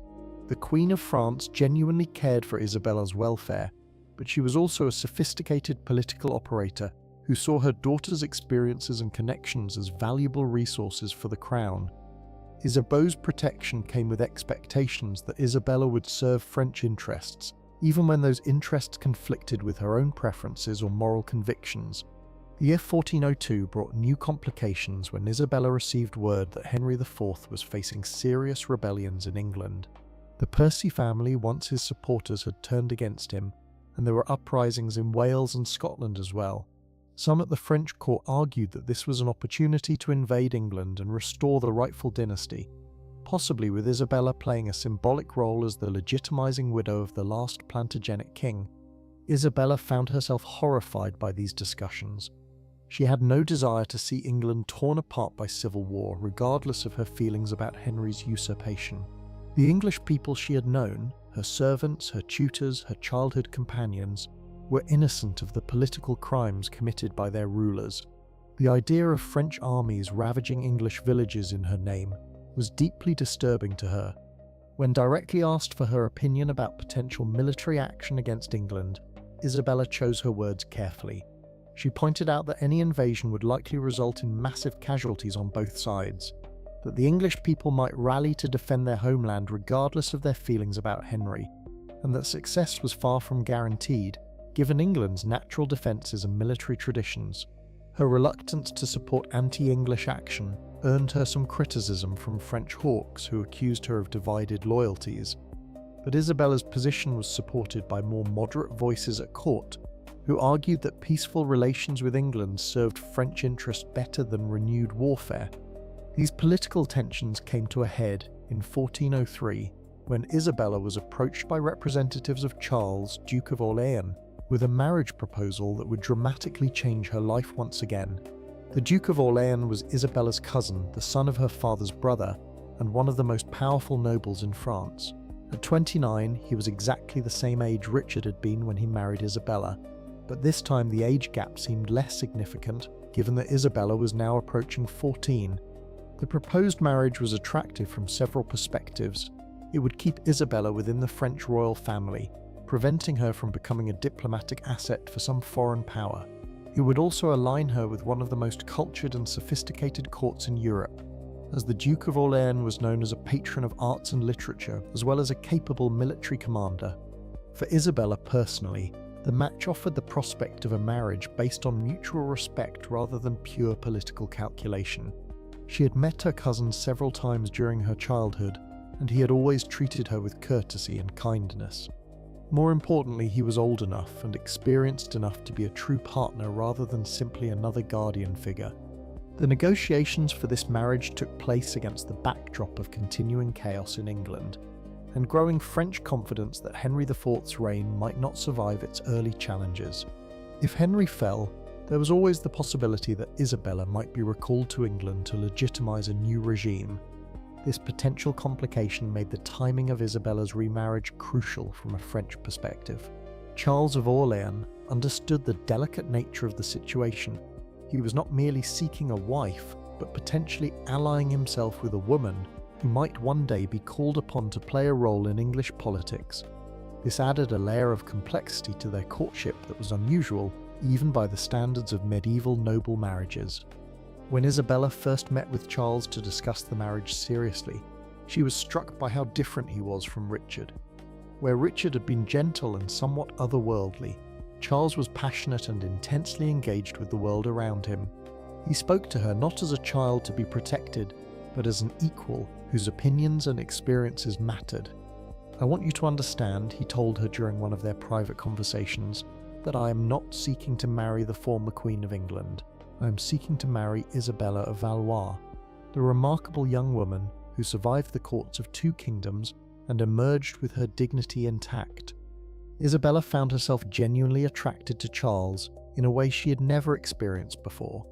Speaker 1: The Queen of France genuinely cared for Isabella's welfare, but she was also a sophisticated political operator who saw her daughter's experiences and connections as valuable resources for the crown. Isabeau's protection came with expectations that Isabella would serve French interests, even when those interests conflicted with her own preferences or moral convictions. The year 1402 brought new complications when Isabella received word that Henry IV was facing serious rebellions in England. The Percy family, once his supporters, had turned against him, and there were uprisings in Wales and Scotland as well. Some at the French court argued that this was an opportunity to invade England and restore the rightful dynasty, possibly with Isabella playing a symbolic role as the legitimizing widow of the last Plantagenet king. Isabella found herself horrified by these discussions. She had no desire to see England torn apart by civil war, regardless of her feelings about Henry's usurpation. The English people she had known, her servants, her tutors, her childhood companions, were innocent of the political crimes committed by their rulers. The idea of French armies ravaging English villages in her name was deeply disturbing to her. When directly asked for her opinion about potential military action against England, Isabella chose her words carefully. She pointed out that any invasion would likely result in massive casualties on both sides, that the English people might rally to defend their homeland regardless of their feelings about Henry, and that success was far from guaranteed, given England's natural defences and military traditions. Her reluctance to support anti-English action earned her some criticism from French hawks who accused her of divided loyalties. But Isabella's position was supported by more moderate voices at court, who argued that peaceful relations with England served French interests better than renewed warfare. These political tensions came to a head in 1403, when Isabella was approached by representatives of Charles, Duke of Orléans, with a marriage proposal that would dramatically change her life once again. The Duke of Orléans was Isabella's cousin, the son of her father's brother, and one of the most powerful nobles in France. At 29, he was exactly the same age Richard had been when he married Isabella, but this time the age gap seemed less significant, given that Isabella was now approaching 14. The proposed marriage was attractive from several perspectives. It would keep Isabella within the French royal family, preventing her from becoming a diplomatic asset for some foreign power. It would also align her with one of the most cultured and sophisticated courts in Europe, as the Duke of Orléans was known as a patron of arts and literature, as well as a capable military commander. For Isabella personally, the match offered the prospect of a marriage based on mutual respect rather than pure political calculation. She had met her cousin several times during her childhood, and he had always treated her with courtesy and kindness. More importantly, he was old enough and experienced enough to be a true partner rather than simply another guardian figure. The negotiations for this marriage took place against the backdrop of continuing chaos in England, and growing French confidence that Henry IV's reign might not survive its early challenges. If Henry fell, there was always the possibility that Isabella might be recalled to England to legitimize a new regime. This potential complication made the timing of Isabella's remarriage crucial from a French perspective. Charles of Orléans understood the delicate nature of the situation. He was not merely seeking a wife, but potentially allying himself with a woman who might one day be called upon to play a role in English politics. This added a layer of complexity to their courtship that was unusual, even by the standards of medieval noble marriages. When Isabella first met with Charles to discuss the marriage seriously, she was struck by how different he was from Richard. Where Richard had been gentle and somewhat otherworldly, Charles was passionate and intensely engaged with the world around him. He spoke to her not as a child to be protected, but as an equal whose opinions and experiences mattered. "I want you to understand," he told her during one of their private conversations, "that I am not seeking to marry the former Queen of England. I am seeking to marry Isabella of Valois, the remarkable young woman who survived the courts of 2 kingdoms and emerged with her dignity intact." Isabella found herself genuinely attracted to Charles in a way she had never experienced before.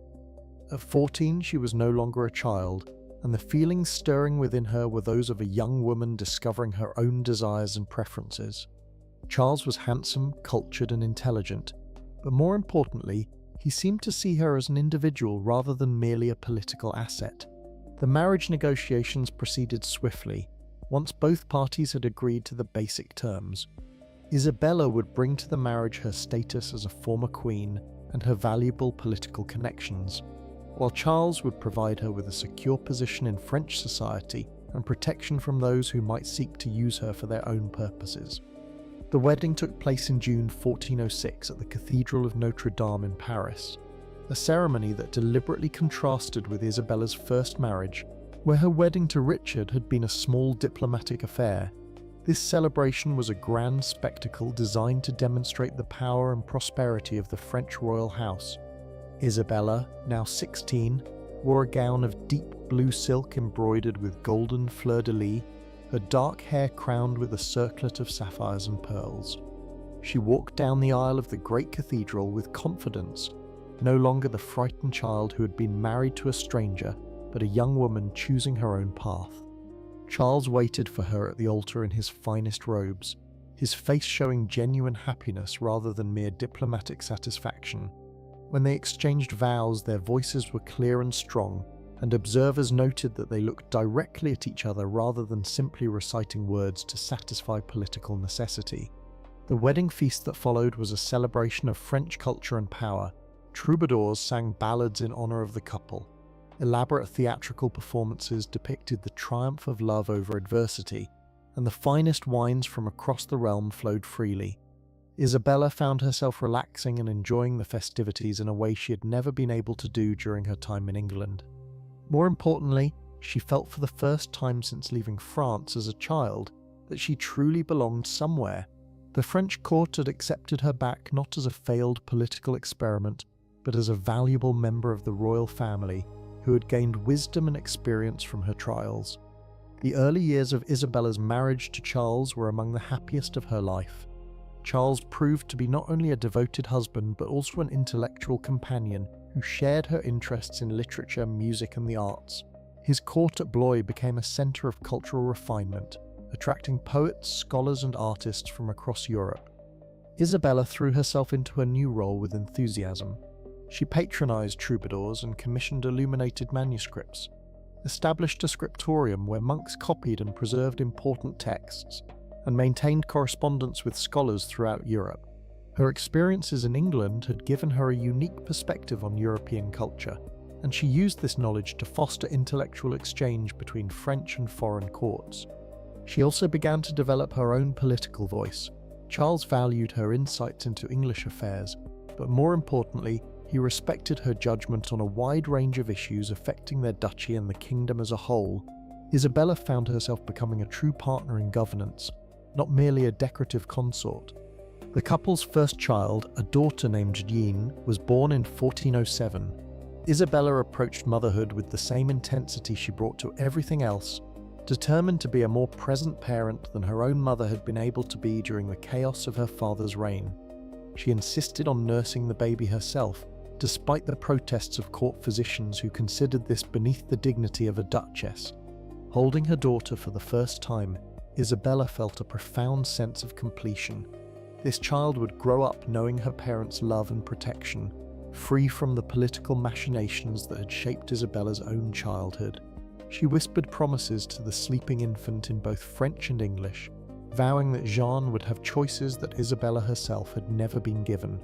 Speaker 1: At 14, she was no longer a child, and the feelings stirring within her were those of a young woman discovering her own desires and preferences. Charles was handsome, cultured, and intelligent, but more importantly, he seemed to see her as an individual rather than merely a political asset. The marriage negotiations proceeded swiftly, once both parties had agreed to the basic terms. Isabella would bring to the marriage her status as a former queen and her valuable political connections, while Charles would provide her with a secure position in French society and protection from those who might seek to use her for their own purposes. The wedding took place in June 1406 at the Cathedral of Notre Dame in Paris, a ceremony that deliberately contrasted with Isabella's first marriage, where her wedding to Richard had been a small diplomatic affair. This celebration was a grand spectacle designed to demonstrate the power and prosperity of the French royal house. Isabella, now 16, wore a gown of deep blue silk embroidered with golden fleur-de-lis, her dark hair crowned with a circlet of sapphires and pearls. She walked down the aisle of the great cathedral with confidence, no longer the frightened child who had been married to a stranger, but a young woman choosing her own path. Charles waited for her at the altar in his finest robes, his face showing genuine happiness rather than mere diplomatic satisfaction. When they exchanged vows, their voices were clear and strong, and observers noted that they looked directly at each other rather than simply reciting words to satisfy political necessity. The wedding feast that followed was a celebration of French culture and power. Troubadours sang ballads in honor of the couple. Elaborate theatrical performances depicted the triumph of love over adversity, and the finest wines from across the realm flowed freely. Isabella found herself relaxing and enjoying the festivities in a way she had never been able to do during her time in England. More importantly, she felt for the first time since leaving France as a child that she truly belonged somewhere. The French court had accepted her back not as a failed political experiment, but as a valuable member of the royal family who had gained wisdom and experience from her trials. The early years of Isabella's marriage to Charles were among the happiest of her life. Charles proved to be not only a devoted husband but also an intellectual companion who shared her interests in literature, music, and the arts. His court at Blois became a centre of cultural refinement, attracting poets, scholars, and artists from across Europe. Isabella threw herself into her new role with enthusiasm. She patronized troubadours and commissioned illuminated manuscripts, established a scriptorium where monks copied and preserved important texts, and maintained correspondence with scholars throughout Europe. Her experiences in England had given her a unique perspective on European culture, and she used this knowledge to foster intellectual exchange between French and foreign courts. She also began to develop her own political voice. Charles valued her insights into English affairs, but more importantly, he respected her judgment on a wide range of issues affecting their duchy and the kingdom as a whole. Isabella found herself becoming a true partner in governance, not merely a decorative consort. The couple's first child, a daughter named Jean, was born in 1407. Isabella approached motherhood with the same intensity she brought to everything else, determined to be a more present parent than her own mother had been able to be during the chaos of her father's reign. She insisted on nursing the baby herself, despite the protests of court physicians who considered this beneath the dignity of a duchess. Holding her daughter for the first time, Isabella felt a profound sense of completion. This child would grow up knowing her parents' love and protection, free from the political machinations that had shaped Isabella's own childhood. She whispered promises to the sleeping infant in both French and English, vowing that Jean would have choices that Isabella herself had never been given.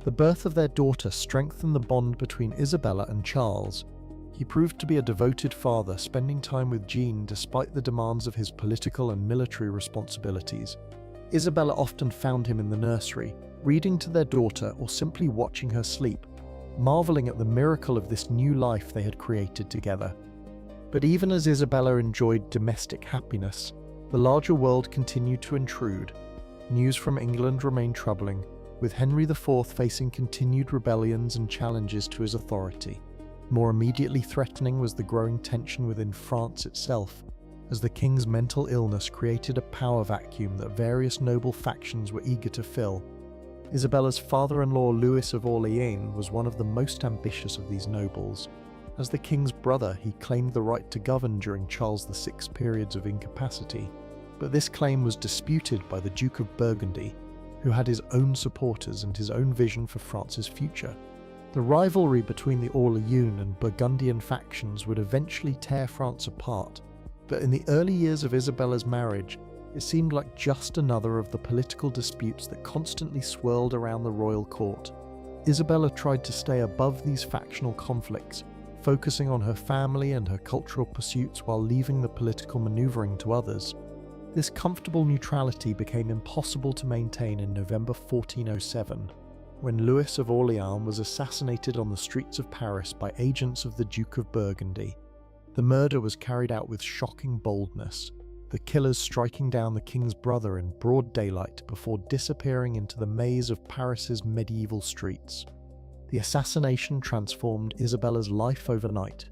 Speaker 1: The birth of their daughter strengthened the bond between Isabella and Charles. He proved to be a devoted father, spending time with Jean despite the demands of his political and military responsibilities. Isabella often found him in the nursery, reading to their daughter or simply watching her sleep, marveling at the miracle of this new life they had created together. But even as Isabella enjoyed domestic happiness, the larger world continued to intrude. News from England remained troubling, with Henry IV facing continued rebellions and challenges to his authority. More immediately threatening was the growing tension within France itself, as the king's mental illness created a power vacuum that various noble factions were eager to fill. Isabella's father-in-law Louis of Orléans was one of the most ambitious of these nobles. As the king's brother, he claimed the right to govern during Charles VI's periods of incapacity. but this claim was disputed by the Duke of Burgundy, who had his own supporters and his own vision for France's future. The rivalry between the Orleans and Burgundian factions would eventually tear France apart, but in the early years of Isabella's marriage, it seemed like just another of the political disputes that constantly swirled around the royal court. Isabella tried to stay above these factional conflicts, focusing on her family and her cultural pursuits while leaving the political maneuvering to others. This comfortable neutrality became impossible to maintain in November 1407, when Louis of Orleans was assassinated on the streets of Paris by agents of the Duke of Burgundy. The murder was carried out with shocking boldness, the killers striking down the king's brother in broad daylight before disappearing into the maze of Paris's medieval streets. The assassination transformed Isabella's life overnight.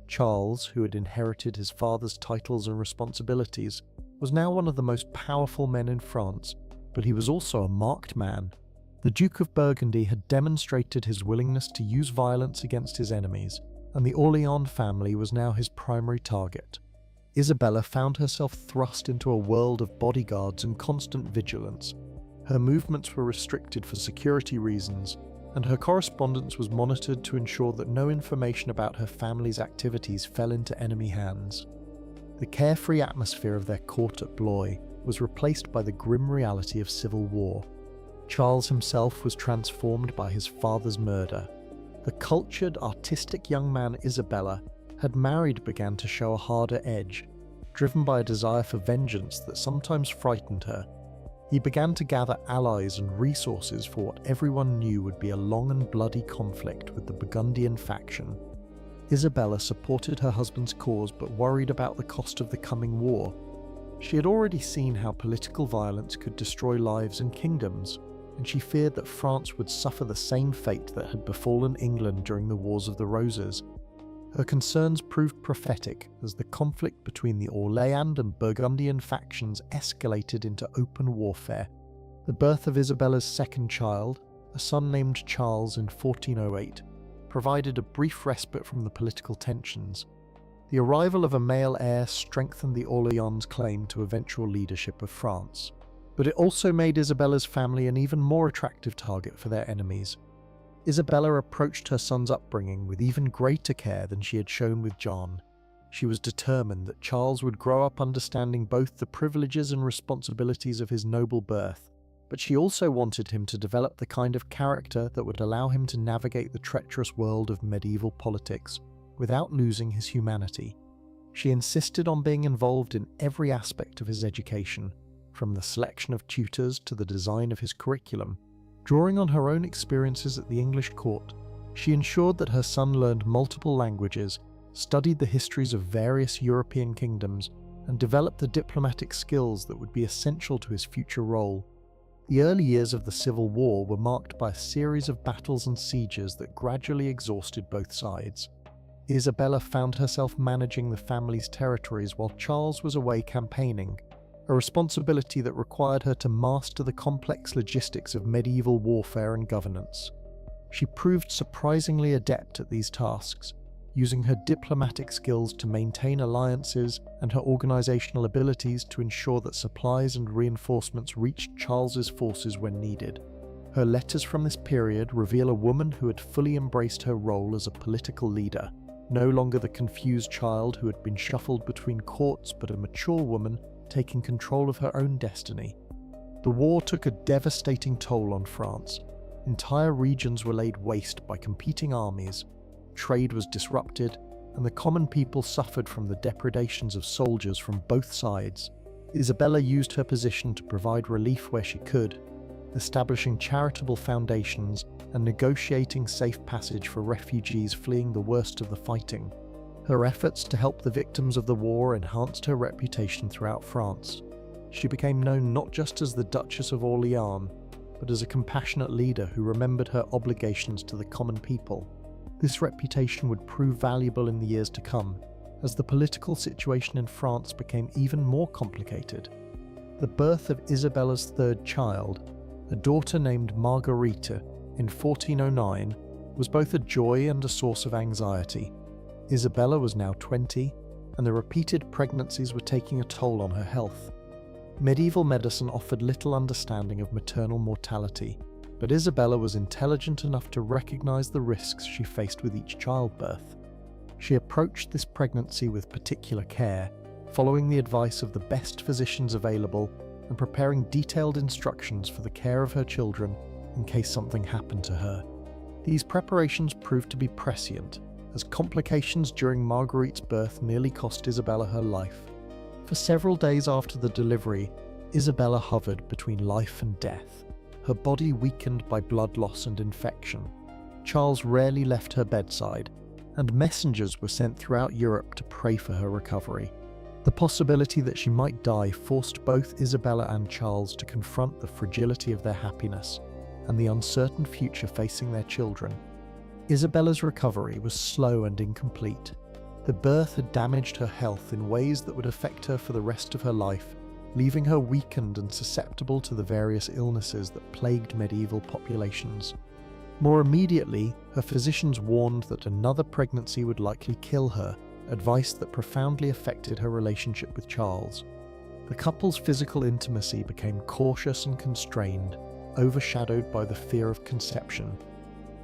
Speaker 1: Charles, who had inherited his father's titles and responsibilities, was now one of the most powerful men in France, but he was also a marked man. The Duke of Burgundy had demonstrated his willingness to use violence against his enemies, and the Orleans family was now his primary target. Isabella found herself thrust into a world of bodyguards and constant vigilance. Her movements were restricted for security reasons, and her correspondence was monitored to ensure that no information about her family's activities fell into enemy hands. The carefree atmosphere of their court at Blois was replaced by the grim reality of civil war. Charles himself was transformed by his father's murder. The cultured, artistic young man Isabella had married began to show a harder edge, driven by a desire for vengeance that sometimes frightened her. He began to gather allies and resources for what everyone knew would be a long and bloody conflict with the Burgundian faction. Isabella supported her husband's cause but worried about the cost of the coming war. She had already seen how political violence could destroy lives and kingdoms, and she feared that France would suffer the same fate that had befallen England during the Wars of the Roses. Her concerns proved prophetic as the conflict between the Orleans and Burgundian factions escalated into open warfare. The birth of Isabella's second child, a son named Charles in 1408, provided a brief respite from the political tensions. The arrival of a male heir strengthened the Orleans' claim to eventual leadership of France, but it also made Isabella's family an even more attractive target for their enemies. Isabella approached her son's upbringing with even greater care than she had shown with John. She was determined that Charles would grow up understanding both the privileges and responsibilities of his noble birth, but she also wanted him to develop the kind of character that would allow him to navigate the treacherous world of medieval politics without losing his humanity. She insisted on being involved in every aspect of his education, from the selection of tutors to the design of his curriculum. Drawing on her own experiences at the English court, she ensured that her son learned multiple languages, studied the histories of various European kingdoms, and developed the diplomatic skills that would be essential to his future role. The early years of the Civil War were marked by a series of battles and sieges that gradually exhausted both sides. Isabella found herself managing the family's territories while Charles was away campaigning, a responsibility that required her to master the complex logistics of medieval warfare and governance. She proved surprisingly adept at these tasks, using her diplomatic skills to maintain alliances and her organizational abilities to ensure that supplies and reinforcements reached Charles's forces when needed. Her letters from this period reveal a woman who had fully embraced her role as a political leader, no longer the confused child who had been shuffled between courts, but a mature woman taking control of her own destiny. The war took a devastating toll on France. Entire regions were laid waste by competing armies, trade was disrupted, and the common people suffered from the depredations of soldiers from both sides. Isabella used her position to provide relief where she could, establishing charitable foundations and negotiating safe passage for refugees fleeing the worst of the fighting. Her efforts to help the victims of the war enhanced her reputation throughout France. She became known not just as the Duchess of Orleans, but as a compassionate leader who remembered her obligations to the common people. This reputation would prove valuable in the years to come, as the political situation in France became even more complicated. The birth of Isabella's third child, a daughter named Marguerite, in 1409, was both a joy and a source of anxiety. Isabella was now 20, and the repeated pregnancies were taking a toll on her health. Medieval medicine offered little understanding of maternal mortality, but Isabella was intelligent enough to recognize the risks she faced with each childbirth. She approached this pregnancy with particular care, following the advice of the best physicians available and preparing detailed instructions for the care of her children in case something happened to her. These preparations proved to be prescient, as complications during Marguerite's birth nearly cost Isabella her life. For several days after the delivery, Isabella hovered between life and death, her body weakened by blood loss and infection. Charles rarely left her bedside, and messengers were sent throughout Europe to pray for her recovery. The possibility that she might die forced both Isabella and Charles to confront the fragility of their happiness and the uncertain future facing their children. Isabella's recovery was slow and incomplete. The birth had damaged her health in ways that would affect her for the rest of her life, leaving her weakened and susceptible to the various illnesses that plagued medieval populations. More immediately, her physicians warned that another pregnancy would likely kill her, advice that profoundly affected her relationship with Charles. The couple's physical intimacy became cautious and constrained, overshadowed by the fear of conception.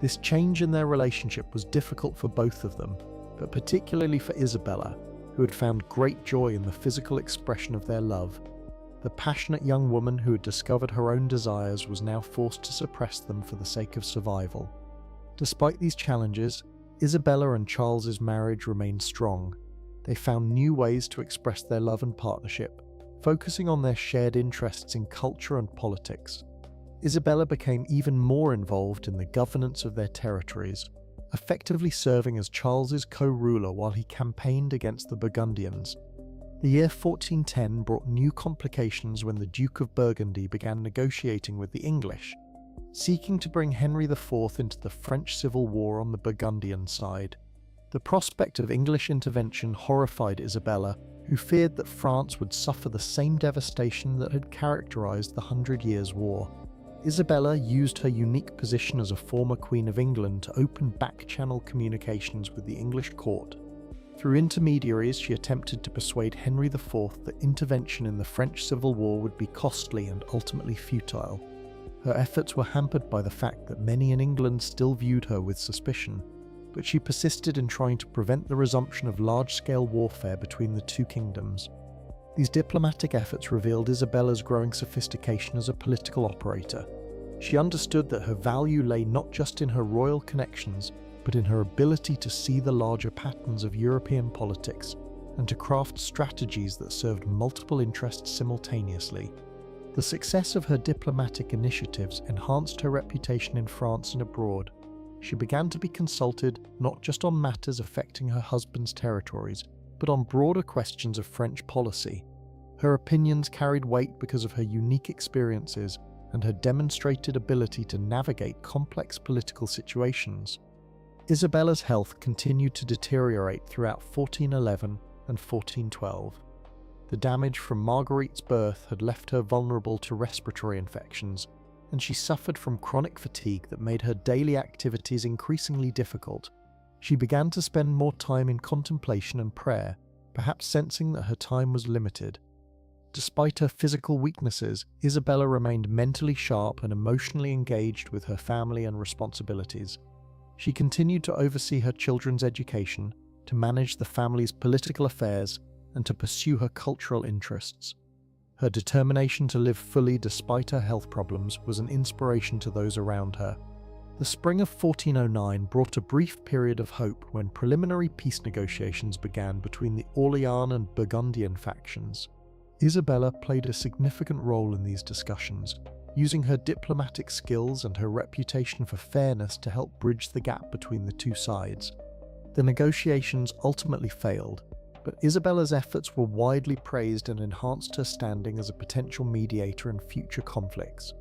Speaker 1: This change in their relationship was difficult for both of them, but particularly for Isabella, who had found great joy in the physical expression of their love. The passionate young woman who had discovered her own desires was now forced to suppress them for the sake of survival. Despite these challenges, Isabella and Charles's marriage remained strong. They found new ways to express their love and partnership, focusing on their shared interests in culture and politics. Isabella became even more involved in the governance of their territories, effectively serving as Charles's co-ruler while he campaigned against the Burgundians. The year 1410 brought new complications when the Duke of Burgundy began negotiating with the English, seeking to bring Henry IV into the French Civil War on the Burgundian side. The prospect of English intervention horrified Isabella, who feared that France would suffer the same devastation that had characterized the 100 Years' War. Isabella used her unique position as a former Queen of England to open back-channel communications with the English court. Through intermediaries, she attempted to persuade Henry IV that intervention in the French Civil War would be costly and ultimately futile. Her efforts were hampered by the fact that many in England still viewed her with suspicion, but she persisted in trying to prevent the resumption of large-scale warfare between the two kingdoms. These diplomatic efforts revealed Isabella's growing sophistication as a political operator. She understood that her value lay not just in her royal connections, but in her ability to see the larger patterns of European politics and to craft strategies that served multiple interests simultaneously. The success of her diplomatic initiatives enhanced her reputation in France and abroad. She began to be consulted not just on matters affecting her husband's territories, but on broader questions of French policy. Her opinions carried weight because of her unique experiences and her demonstrated ability to navigate complex political situations. Isabella's health continued to deteriorate throughout 1411 and 1412. The damage from Marguerite's birth had left her vulnerable to respiratory infections, and she suffered from chronic fatigue that made her daily activities increasingly difficult. She began to spend more time in contemplation and prayer, perhaps sensing that her time was limited. Despite her physical weaknesses, Isabella remained mentally sharp and emotionally engaged with her family and responsibilities. She continued to oversee her children's education, to manage the family's political affairs, and to pursue her cultural interests. Her determination to live fully despite her health problems was an inspiration to those around her. The spring of 1409 brought a brief period of hope when preliminary peace negotiations began between the Orleans and Burgundian factions. Isabella played a significant role in these discussions, using her diplomatic skills and her reputation for fairness to help bridge the gap between the two sides. The negotiations ultimately failed, but Isabella's efforts were widely praised and enhanced her standing as a potential mediator in future conflicts.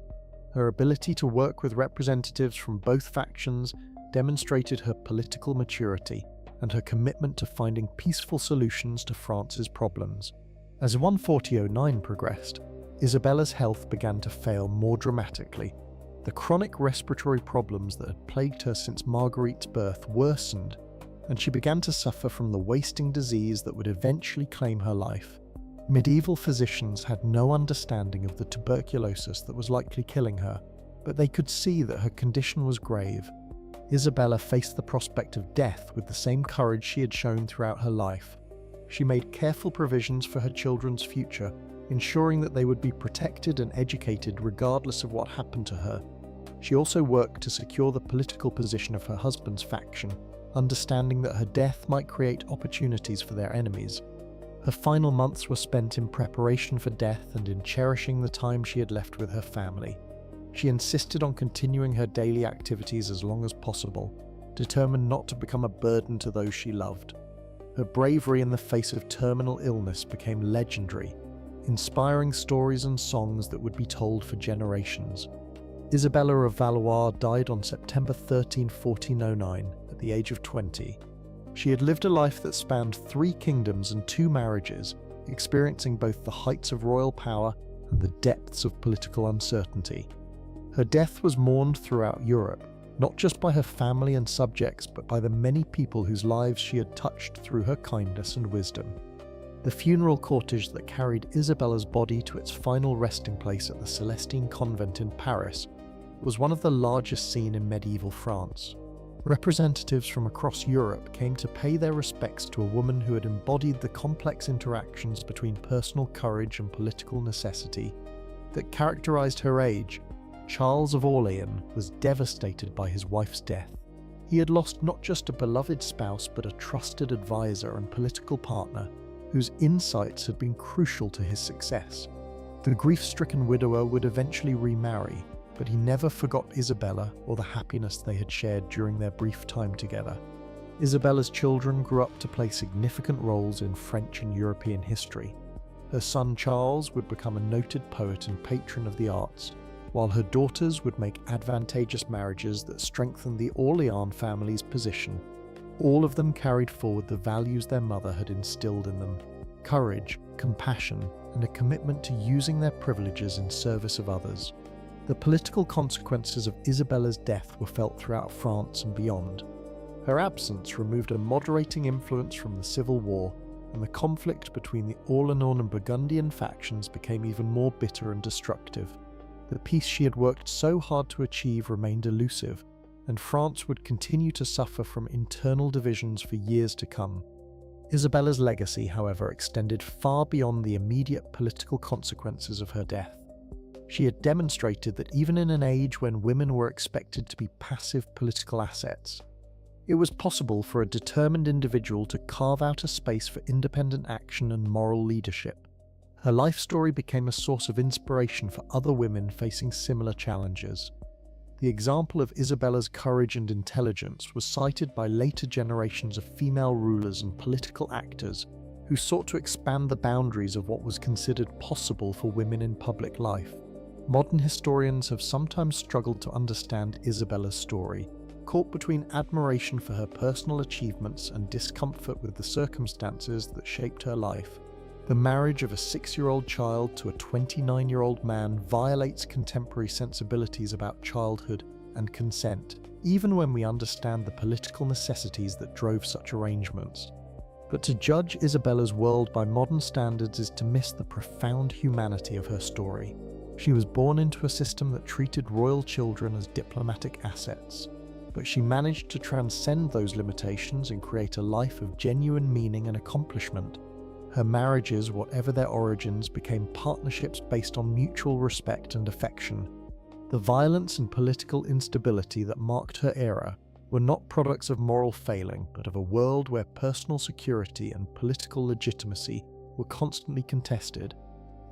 Speaker 1: Her ability to work with representatives from both factions demonstrated her political maturity and her commitment to finding peaceful solutions to France's problems. As 1409 progressed, Isabella's health began to fail more dramatically. The chronic respiratory problems that had plagued her since Marguerite's birth worsened, and she began to suffer from the wasting disease that would eventually claim her life. Medieval physicians had no understanding of the tuberculosis that was likely killing her, but they could see that her condition was grave. Isabella faced the prospect of death with the same courage she had shown throughout her life. She made careful provisions for her children's future, ensuring that they would be protected and educated regardless of what happened to her. She also worked to secure the political position of her husband's faction, understanding that her death might create opportunities for their enemies. Her final months were spent in preparation for death and in cherishing the time she had left with her family. She insisted on continuing her daily activities as long as possible, determined not to become a burden to those she loved. Her bravery in the face of terminal illness became legendary, inspiring stories and songs that would be told for generations. Isabella of Valois died on September 13, 1409, at the age of 20. She had lived a life that spanned 3 kingdoms and 2 marriages, experiencing both the heights of royal power and the depths of political uncertainty. Her death was mourned throughout Europe, not just by her family and subjects, but by the many people whose lives she had touched through her kindness and wisdom. The funeral cortege that carried Isabella's body to its final resting place at the Celestine Convent in Paris was one of the largest seen in medieval France. Representatives from across Europe came to pay their respects to a woman who had embodied the complex interactions between personal courage and political necessity that characterized her age. Charles of Orléans was devastated by his wife's death. He had lost not just a beloved spouse but a trusted advisor and political partner whose insights had been crucial to his success. The grief-stricken widower would eventually remarry, but he never forgot Isabella or the happiness they had shared during their brief time together. Isabella's children grew up to play significant roles in French and European history. Her son Charles would become a noted poet and patron of the arts, while her daughters would make advantageous marriages that strengthened the Orléans family's position. All of them carried forward the values their mother had instilled in them: courage, compassion, and a commitment to using their privileges in service of others. The political consequences of Isabella's death were felt throughout France and beyond. Her absence removed a moderating influence from the civil war, and the conflict between the Orleans and Burgundian factions became even more bitter and destructive. The peace she had worked so hard to achieve remained elusive, and France would continue to suffer from internal divisions for years to come. Isabella's legacy, however, extended far beyond the immediate political consequences of her death. She had demonstrated that even in an age when women were expected to be passive political assets, it was possible for a determined individual to carve out a space for independent action and moral leadership. Her life story became a source of inspiration for other women facing similar challenges. The example of Isabella's courage and intelligence was cited by later generations of female rulers and political actors who sought to expand the boundaries of what was considered possible for women in public life. Modern historians have sometimes struggled to understand Isabella's story, caught between admiration for her personal achievements and discomfort with the circumstances that shaped her life. The marriage of a 6-year-old child to a 29-year-old man violates contemporary sensibilities about childhood and consent, even when we understand the political necessities that drove such arrangements. But to judge Isabella's world by modern standards is to miss the profound humanity of her story. She was born into a system that treated royal children as diplomatic assets, but she managed to transcend those limitations and create a life of genuine meaning and accomplishment. Her marriages, whatever their origins, became partnerships based on mutual respect and affection. The violence and political instability that marked her era were not products of moral failing, but of a world where personal security and political legitimacy were constantly contested.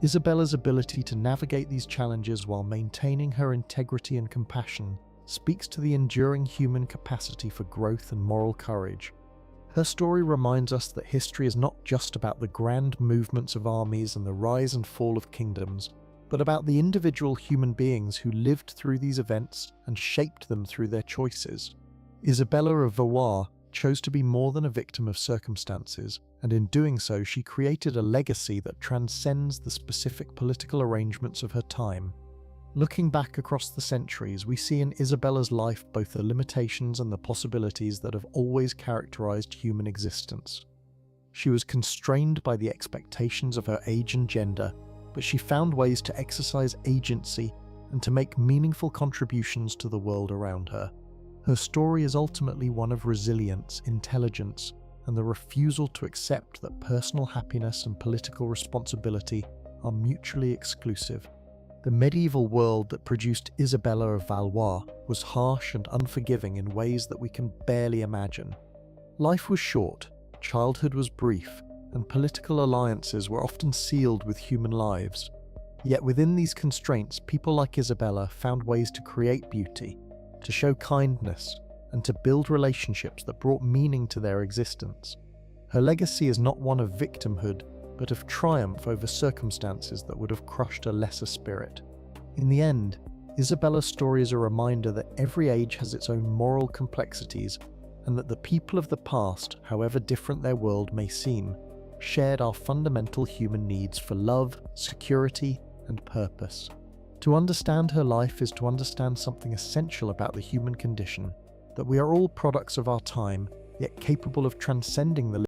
Speaker 1: Isabella's ability to navigate these challenges while maintaining her integrity and compassion speaks to the enduring human capacity for growth and moral courage. Her story reminds us that history is not just about the grand movements of armies and the rise and fall of kingdoms, but about the individual human beings who lived through these events and shaped them through their choices. Isabella of Valois chose to be more than a victim of circumstances, and in doing so she created a legacy that transcends the specific political arrangements of her time. Looking back across the centuries, we see in Isabella's life both the limitations and the possibilities that have always characterized human existence. She was constrained by the expectations of her age and gender, but she found ways to exercise agency and to make meaningful contributions to the world around her. Her story is ultimately one of resilience, intelligence, and the refusal to accept that personal happiness and political responsibility are mutually exclusive. The medieval world that produced Isabella of Valois was harsh and unforgiving in ways that we can barely imagine. Life was short, childhood was brief, and political alliances were often sealed with human lives. Yet within these constraints, people like Isabella found ways to create beauty, to show kindness, and to build relationships that brought meaning to their existence. Her legacy is not one of victimhood, but of triumph over circumstances that would have crushed a lesser spirit. In the end, Isabella's story is a reminder that every age has its own moral complexities, and that the people of the past, however different their world may seem, shared our fundamental human needs for love, security, and purpose. To understand her life is to understand something essential about the human condition, that we are all products of our time, yet capable of transcending the